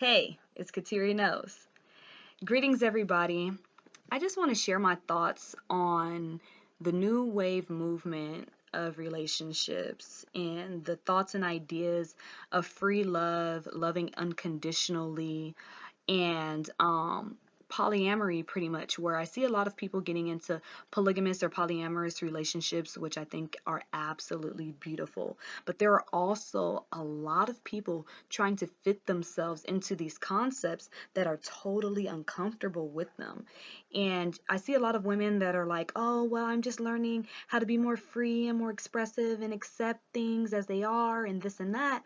Hey, it's Kateri Knows. Greetings, everybody. I just want to share my thoughts on the new wave movement of relationships and the thoughts and ideas of free love, loving unconditionally, and polyamory, pretty much, where I see a lot of people getting into polygamous or polyamorous relationships, which I think are absolutely beautiful. But there are also a lot of people trying to fit themselves into these concepts that are totally uncomfortable with them. And I see a lot of women that are like, oh, well, I'm just learning how to be more free and more expressive and accept things as they are and this and that.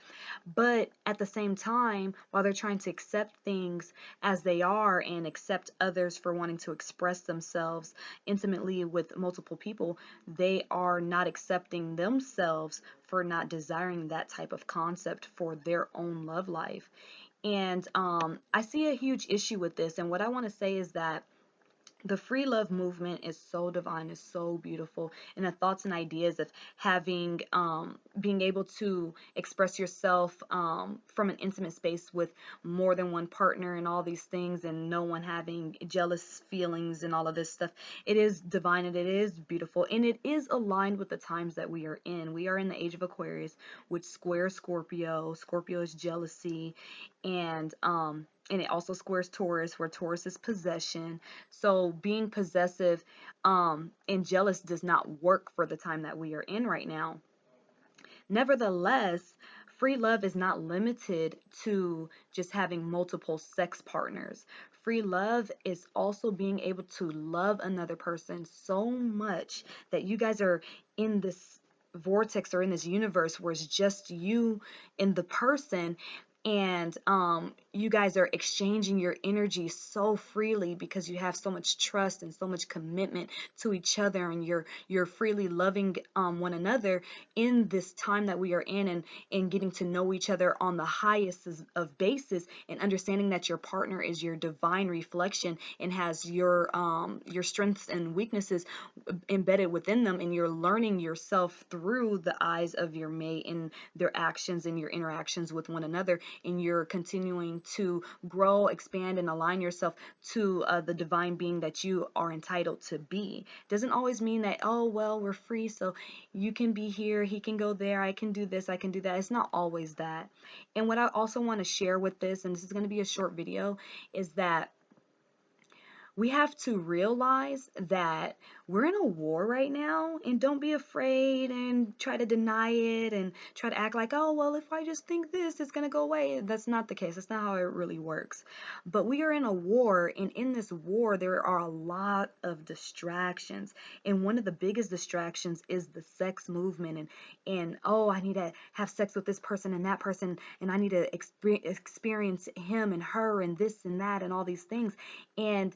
But at the same time, while they're trying to accept things as they are and accept others for wanting to express themselves intimately with multiple people, they are not accepting themselves for not desiring that type of concept for their own love life. And I see a huge issue with this. And what I want to say is that the free love movement is so divine, is so beautiful, and the thoughts and ideas of having being able to express yourself from an intimate space with more than one partner and all these things, and no one having jealous feelings and all of this stuff. It is divine and it is beautiful, and it is aligned with the times that we are in. We are in the age of Aquarius, which squares Scorpio. Scorpio is jealousy, and it also squares Taurus, where Taurus is possession. So being possessive and jealous does not work for the time that we are in right now. Nevertheless, free love is not limited to just having multiple sex partners. Free love is also being able to love another person so much that you guys are in this vortex or in this universe where it's just you and the person, and you guys are exchanging your energy so freely because you have so much trust and so much commitment to each other, and you're freely loving one another in this time that we are in, and getting to know each other on the highest of basis, and understanding that your partner is your divine reflection and has your strengths and weaknesses embedded within them, and you're learning yourself through the eyes of your mate and their actions and your interactions with one another, and you're continuing to grow, expand, and align yourself to the divine being that you are entitled to be. Doesn't always mean that, oh, well, we're free, so you can be here, he can go there, I can do this, I can do that. It's not always that. And what I also want to share with this, and this is going to be a short video, is that we have to realize that we're in a war right now, and don't be afraid and try to deny it and try to act like, oh, well, if I just think this, it's going to go away. That's not the case. That's not how it really works. But we are in a war, and in this war, there are a lot of distractions. And one of the biggest distractions is the sex movement, and oh, I need to have sex with this person and that person, and I need to experience him and her and this and that and all these things. And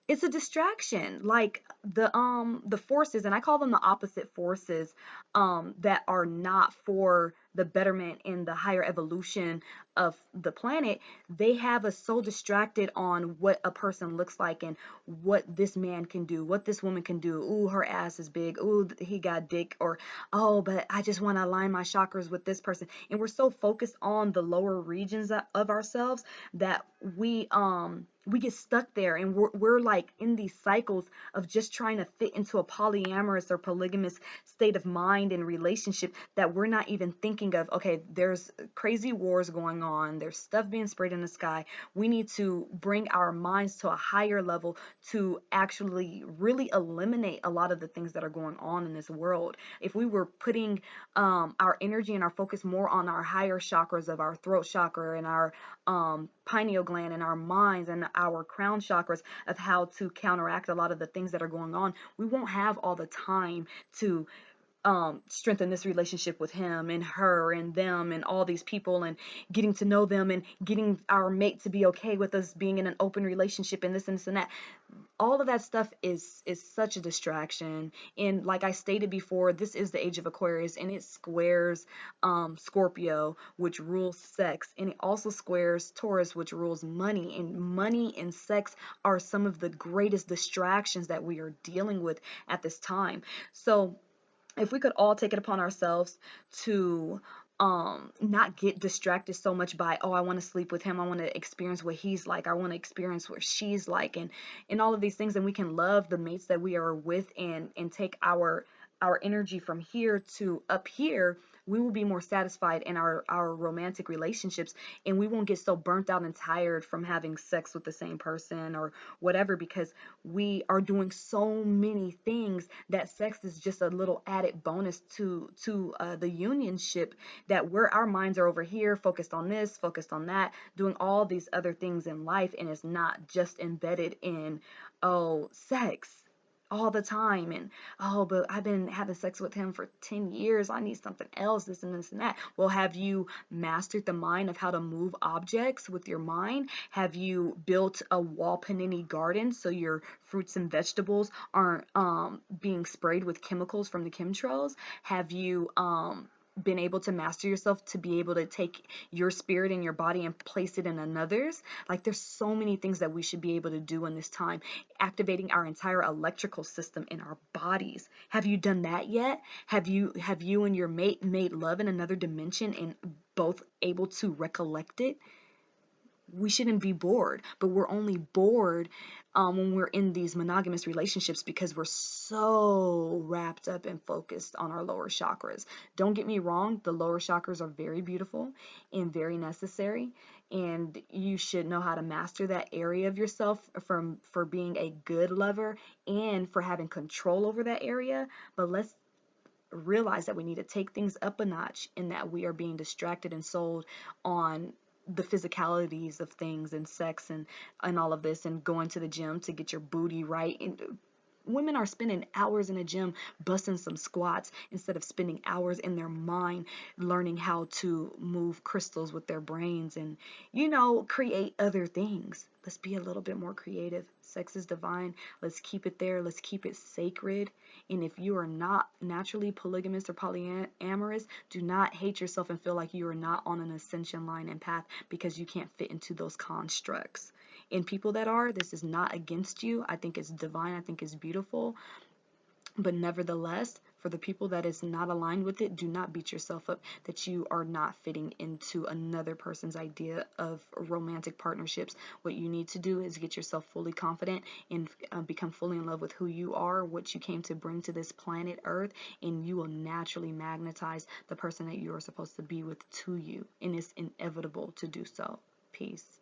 it's a distraction, like the forces, and I call them the opposite forces, that are not for the betterment and the higher evolution of the planet. They have us so distracted on what a person looks like and what this man can do, what this woman can do. Ooh, her ass is big. Ooh, he got dick. Or, oh, but I just want to align my chakras with this person. And we're so focused on the lower regions of ourselves that we get stuck there, and we're like in these cycles of just trying to fit into a polyamorous or polygamous state of mind and relationship, that we're not even thinking of, okay, there's crazy wars going on, there's stuff being sprayed in the sky. We need to bring our minds to a higher level to actually really eliminate a lot of the things that are going on in this world. If we were putting our energy and our focus more on our higher chakras of our throat chakra and our pineal gland and our minds and our crown chakras, of how to counteract a lot of the things that are going on, we won't have all the time to strengthen this relationship with him and her and them and all these people, and getting to know them, and getting our mate to be okay with us being in an open relationship, and this and this and that. All of that stuff is such a distraction. And like I stated before, this is the age of Aquarius, and it squares Scorpio, which rules sex, and it also squares Taurus, which rules money. And money and sex are some of the greatest distractions that we are dealing with at this time. So if we could all take it upon ourselves to not get distracted so much by, oh, I want to sleep with him, I want to experience what he's like, I want to experience what she's like, and all of these things. And we can love the mates that we are with, and take our energy from here to up here. We will be more satisfied in our romantic relationships, and we won't get so burnt out and tired from having sex with the same person or whatever, because we are doing so many things that sex is just a little added bonus to the unionship, that where our minds are over here focused on this, focused on that, doing all these other things in life, and it's not just embedded in, oh, sex all the time. And, oh, but I've been having sex with him for 10 years, I need something else, this and this and that. Well, have you mastered the mind of how to move objects with your mind? Have you built a wall panini garden so your fruits and vegetables aren't being sprayed with chemicals from the chemtrails? Have you been able to master yourself to be able to take your spirit and your body and place it in another's? Like, there's so many things that we should be able to do in this time, activating our entire electrical system in our bodies. Have you done that yet? Have you and your mate made love in another dimension and both able to recollect it? We shouldn't be bored, but we're only bored when we're in these monogamous relationships, because we're so wrapped up and focused on our lower chakras. Don't get me wrong, the lower chakras are very beautiful and very necessary, and you should know how to master that area of yourself for being a good lover and for having control over that area. But let's realize that we need to take things up a notch, and that we are being distracted and sold on the physicalities of things and sex and all of this, and going to the gym to get your booty right. And women are spending hours in the gym busting some squats instead of spending hours in their mind learning how to move crystals with their brains and, create other things. Let's be a little bit more creative. Sex is divine. Let's keep it there. Let's keep it sacred. And if you are not naturally polygamous or polyamorous, do not hate yourself and feel like you are not on an ascension line and path because you can't fit into those constructs. And people that are, this is not against you. I think it's divine. I think it's beautiful. But nevertheless, for the people that is not aligned with it, do not beat yourself up that you are not fitting into another person's idea of romantic partnerships. What you need to do is get yourself fully confident and become fully in love with who you are, what you came to bring to this planet Earth, and you will naturally magnetize the person that you are supposed to be with to you. And it's inevitable to do so. Peace.